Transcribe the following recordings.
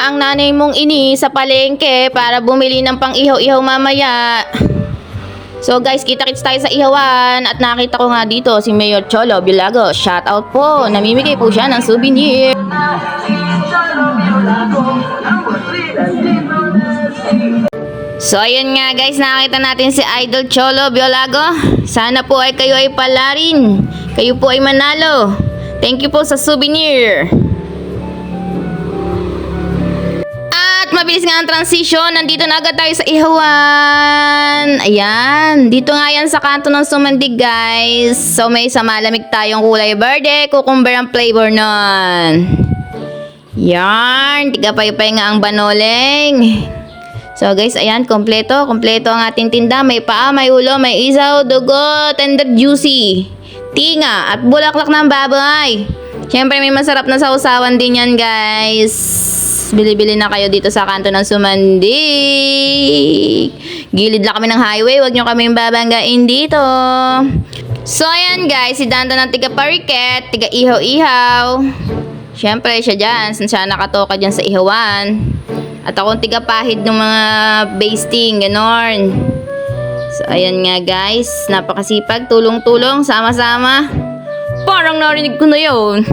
nga ang nanay mong ini sa palengke para bumili ng pang ihaw-ihaw mamaya. So guys, kita-kits tayo sa ihawan at nakita ko nga dito si Mayor Cholo Biolago. Shout out po. Namimigay po siya ng souvenir. So ayun nga guys, nakita natin si Idol Cholo Biolago. Sana po ay kayo ay palarin. Kayo po ay manalo. Thank you po sa souvenir. Mabilis nga ang transition. Nandito na agad tayo sa ihawan. Ayan. Dito nga yan sa kanto ng Sumandig, guys. So, may sa malamig tayong kulay verde. Cucumber ang flavor nun. Yan. Tigapay-pay nga ang banoleng. So, guys, ayan. Kompleto. Kompleto ang ating tinda. May paa, may ulo, may isaw, dugo, tender juicy, tinga, at bulaklak ng baboy. Siyempre, may masarap na sausawan din yan, guys. Bili-bili na kayo dito sa kanto ng Sumandig. Gilid lang kami ng highway. Huwag nyo kaming babanggain dito. So, ayan guys. Si Dandan ng tiga pariket, tiga ihaw-ihaw. Siyempre, siya dyan. Siya nakatoka dyan sa ihawan. At akong tiga pahid ng mga basting. Ganon. So, ayan nga guys. Napakasipag. Tulong-tulong. Sama-sama. Parang narinig ko na yun.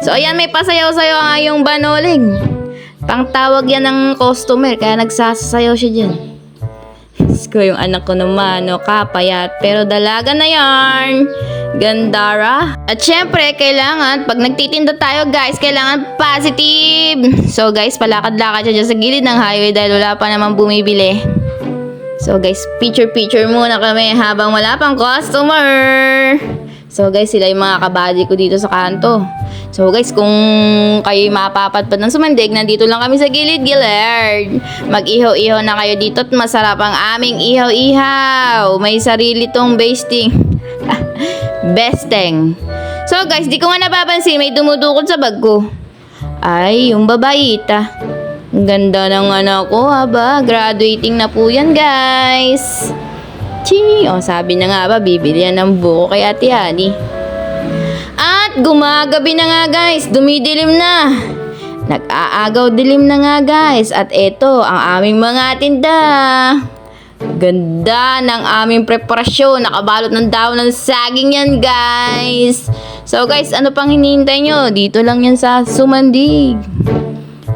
So, ayan, may pasayaw-sayaw nga yung banoleng. Pangtawag yan ng customer, kaya nagsasayaw siya dyan. Ko yung anak ko naman, no, kapayat, pero dalaga na yan. Gandara. At syempre, kailangan, pag nagtitinda tayo, guys, kailangan positive. So, guys, palakad-lakad siya dyan sa gilid ng highway dahil wala pa naman bumibili. So, guys, picture-picture muna kami habang wala pang customer. So guys, sila yung mga kabady ko dito sa kanto. So guys, kung kayo mapapadpad ng Sumandig, nandito lang kami sa gilid-gilid. Mag-ihaw-ihaw na kayo dito at masarap ang aming ihaw-ihaw. May sarili tong basting. Besteng. So guys, di ko nga napapansin, may dumudukot sa bag ko. Ay, yung babaita. Ang ganda ng anak ko, haba. Graduating na po yan, guys. Ching! O, sabi na nga ba, bibili yan ng buko kay Ate Hani. At gumagabi na nga guys, dumidilim na. Nag-aagaw dilim na nga guys. At eto, ang aming mga tinda. Ganda ng aming preparasyon. Nakabalot ng daon ng saging yan guys. So guys, ano pang hinihintay nyo? Dito lang yan sa Sumandig.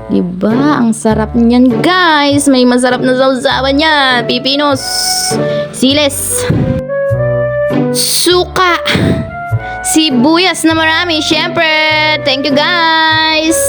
Diba? Ang sarap niyan guys. May masarap na sausawan yan. Pipinos, siles, suka, sibuyas na marami. Syempre. Thank you guys.